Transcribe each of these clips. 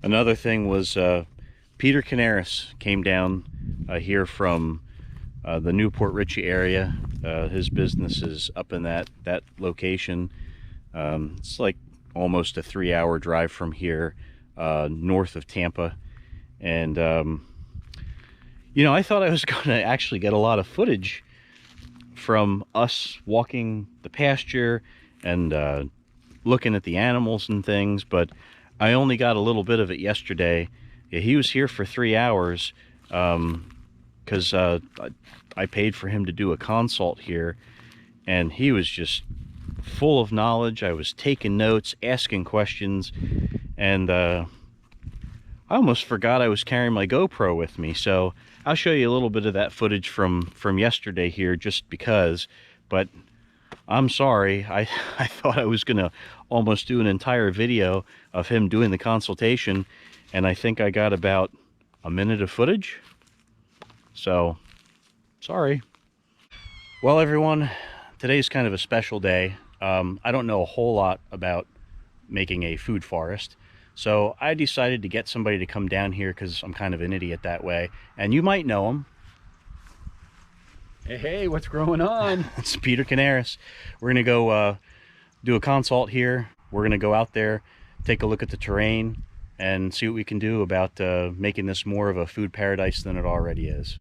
Another thing was Peter Kanaris came down here from the Newport Richey area. His business is up in that location. It's like almost a 3-hour drive from here, north of Tampa. And you know, I thought I was going to actually get a lot of footage from us walking the pasture and looking at the animals and things, but I only got a little bit of it yesterday. He was here for 3 hours because I paid for him to do a consult here, and he was just full of knowledge. I was taking notes, asking questions, and I almost forgot I was carrying my GoPro with me. So I'll show you a little bit of that footage from yesterday here just because, but I'm sorry. I thought I was gonna almost do an entire video of him doing the consultation, and I think I got about a minute of footage. So sorry. Well, everyone, today's kind of a special day. I don't know a whole lot about making a food forest, so I decided to get somebody to come down here because I'm kind of an idiot that way, and you might know him. Hey, what's going on? It's Peter Kanaris. We're gonna go do a consult here. We're gonna go out there, take a look at the terrain, and see what we can do about making this more of a food paradise than it already is.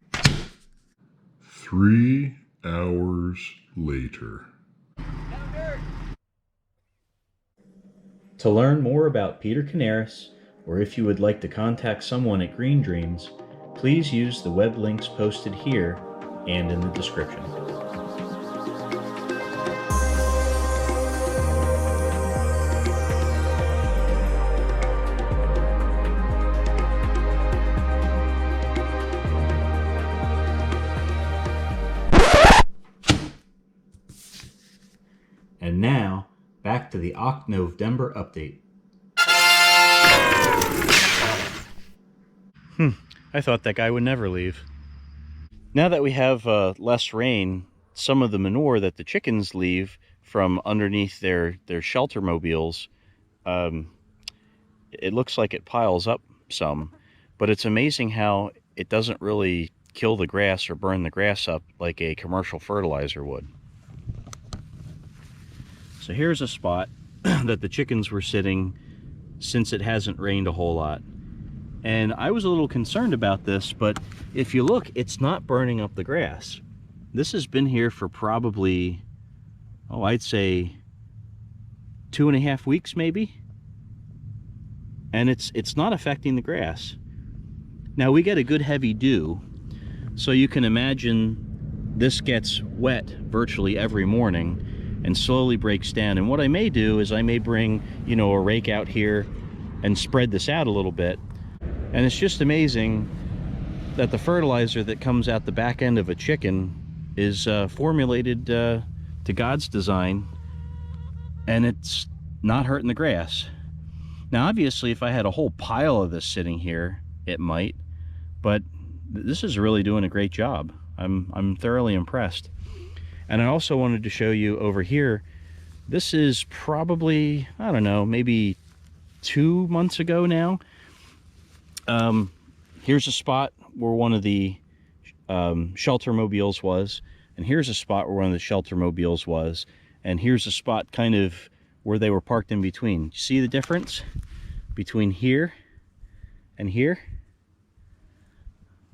3 hours later. To learn more about Peter Kanaris, or if you would like to contact someone at Green Dreams, please use the web links posted here and in the description. And now, back to the OctNovDember update. I thought that guy would never leave. Now that we have less rain, some of the manure that the chickens leave from underneath their shelter mobiles, it looks like it piles up some, but it's amazing how it doesn't really kill the grass or burn the grass up like a commercial fertilizer would. So here's a spot that the chickens were sitting since it hasn't rained a whole lot. And I was a little concerned about this, but if you look, it's not burning up the grass. This has been here for probably, oh, I'd say 2.5 weeks maybe. And it's not affecting the grass. Now we get a good heavy dew, so you can imagine this gets wet virtually every morning and slowly breaks down. And what I may do is I may bring, you know, a rake out here and spread this out a little bit. And it's just amazing that the fertilizer that comes out the back end of a chicken is formulated to God's design, and it's not hurting the grass. Now obviously if I had a whole pile of this sitting here, it might, but this is really doing a great job. I'm thoroughly impressed. And I also wanted to show you over here, this is probably, I don't know, maybe 2 months ago now. Here's a spot where one of the shelter mobiles was, and here's a spot where one of the shelter mobiles was, and here's a spot kind of where they were parked in between. You see the difference between here and here?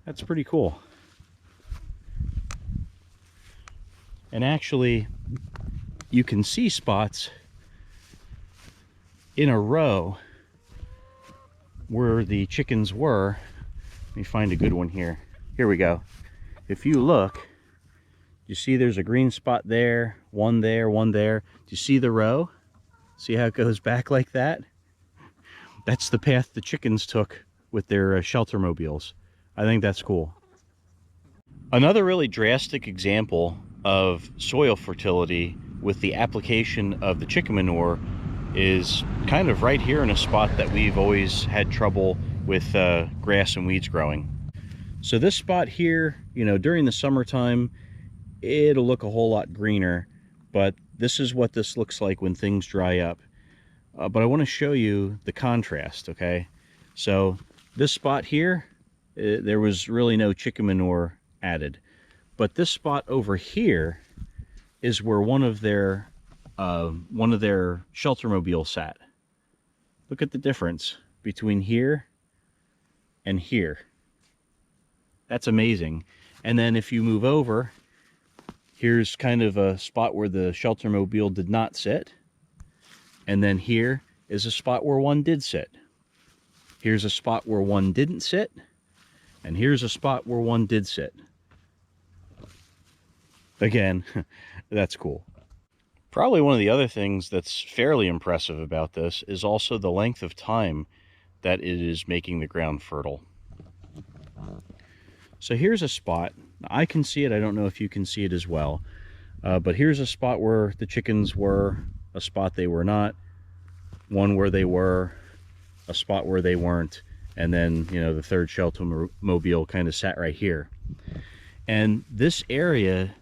That's pretty cool. And actually, you can see spots in a row where the chickens were. Let me find a good one here. Here we go. If you look, you see there's a green spot there, one there, one there. Do you see the row? See how it goes back like that? That's the path the chickens took with their shelter mobiles. I think that's cool. Another really drastic example of soil fertility with the application of the chicken manure is kind of right here in a spot that we've always had trouble with grass and weeds growing. So this spot here, you know, during the summertime, it'll look a whole lot greener, but this is what this looks like when things dry up. But I want to show you the contrast, okay? So this spot here, there was really no chicken manure added. But this spot over here is where one of their shelter mobiles sat. Look at the difference between here and here. That's amazing. And then if you move over, here's kind of a spot where the shelter mobile did not sit. And then here is a spot where one did sit. Here's a spot where one didn't sit. And here's a spot where one did sit. Again, that's cool. Probably one of the other things that's fairly impressive about this is also the length of time that it is making the ground fertile. So here's a spot. I can see it. I don't know if you can see it as well. But here's a spot where the chickens were, a spot they were not, one where they were, a spot where they weren't, and then, you know, the third shelter mobile kind of sat right here. And this area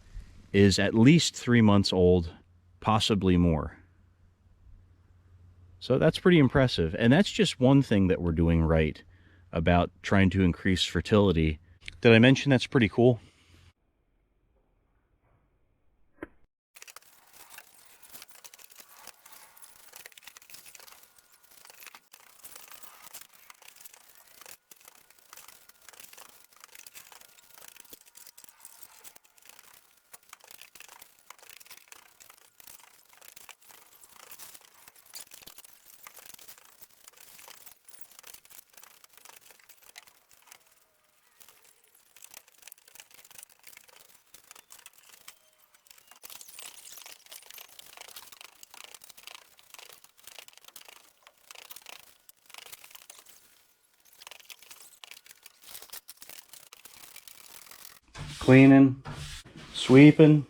is at least 3 months old, possibly more. So that's pretty impressive. And that's just one thing that we're doing right about trying to increase fertility. Did I mention that's pretty cool? Cleaning, sweeping.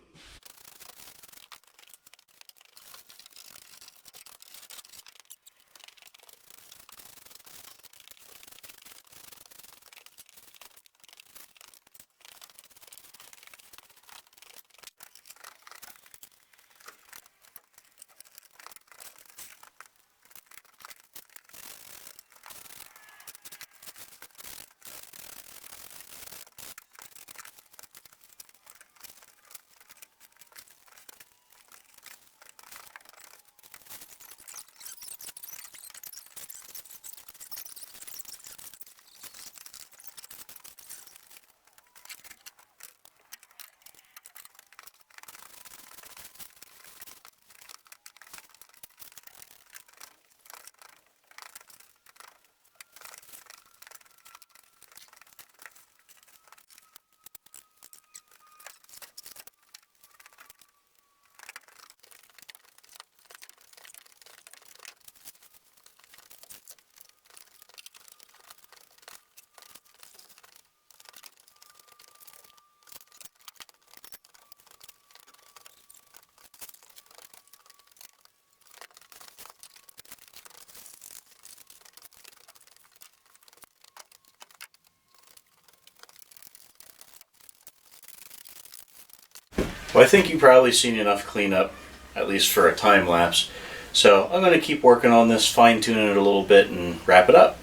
Well, I think you've probably seen enough cleanup, at least for a time lapse. So I'm going to keep working on this, fine-tuning it a little bit, and wrap it up.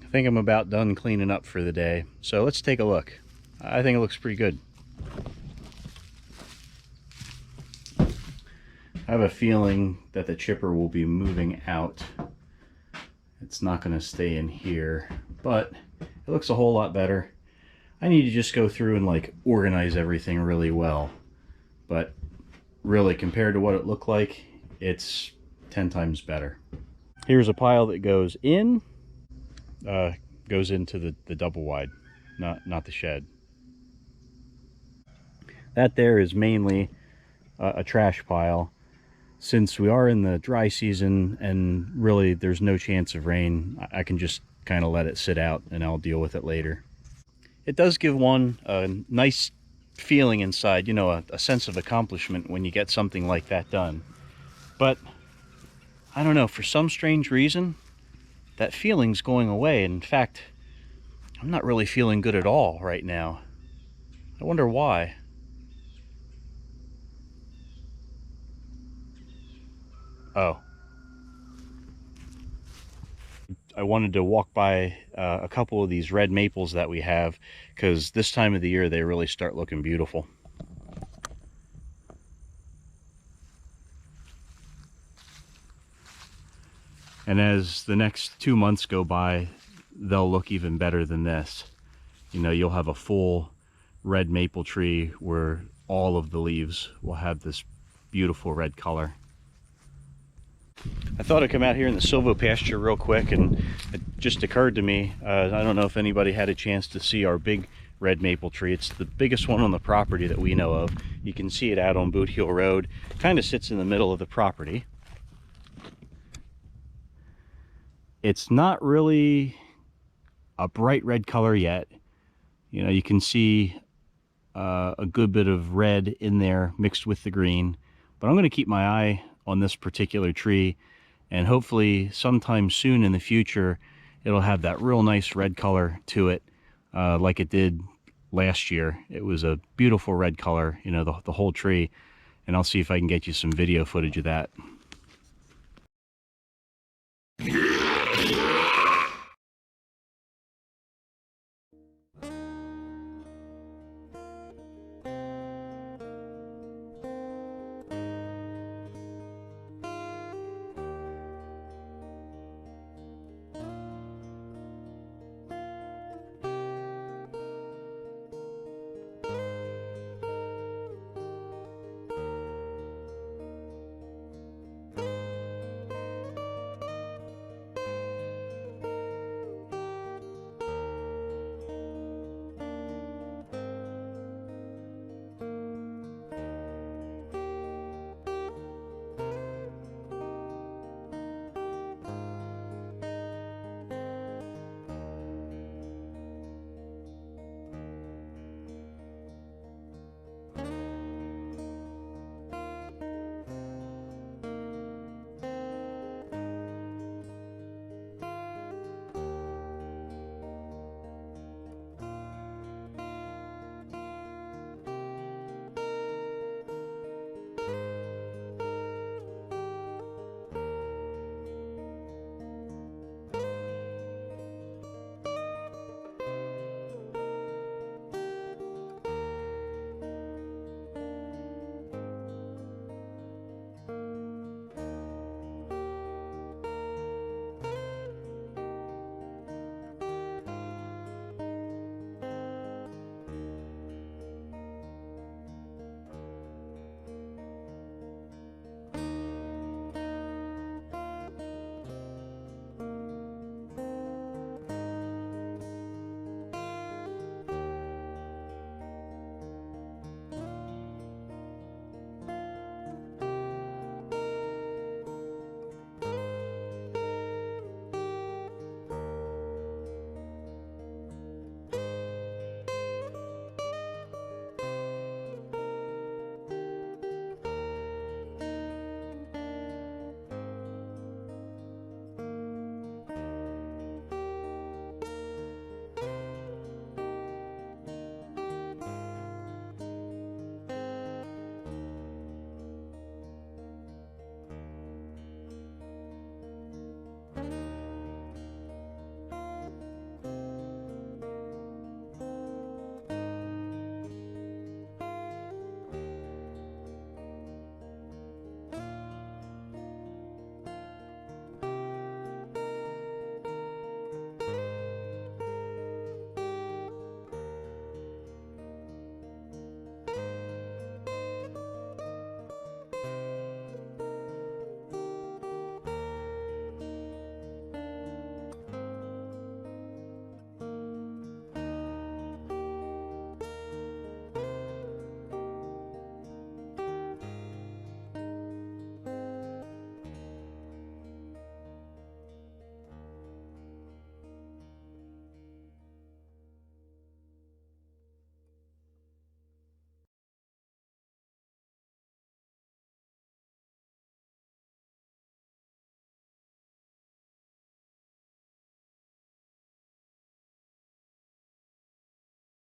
I think I'm about done cleaning up for the day. So let's take a look. I think it looks pretty good. I have a feeling that the chipper will be moving out. It's not going to stay in here, but it looks a whole lot better. I need to just go through and like organize everything really well. But really, compared to what it looked like, it's 10 times better. Here's a pile that goes in, goes into the double wide, not the shed. That there is mainly a trash pile. Since we are in the dry season and really there's no chance of rain, I can just kind of let it sit out and I'll deal with it later. It does give one a nice feeling inside, you know, a sense of accomplishment when you get something like that done. But I don't know, for some strange reason, that feeling's going away. In fact, I'm not really feeling good at all right now. I wonder why. Oh. I wanted to walk by a couple of these red maples that we have, because this time of the year they really start looking beautiful. And as the next 2 months go by, they'll look even better than this. You know, you'll have a full red maple tree where all of the leaves will have this beautiful red color. I thought I'd come out here in the silvo pasture real quick, and it just occurred to me, I don't know if anybody had a chance to see our big red maple tree. It's the biggest one on the property that we know of. You can see it out on Boot Heel Road. Kind of sits in the middle of the property. It's not really a bright red color yet. You know, you can see a good bit of red in there mixed with the green, but I'm going to keep my eye on this particular tree, and hopefully sometime soon in the future it'll have that real nice red color to it, like it did last year. It was a beautiful red color, you know, the whole tree, and I'll see if I can get you some video footage of that.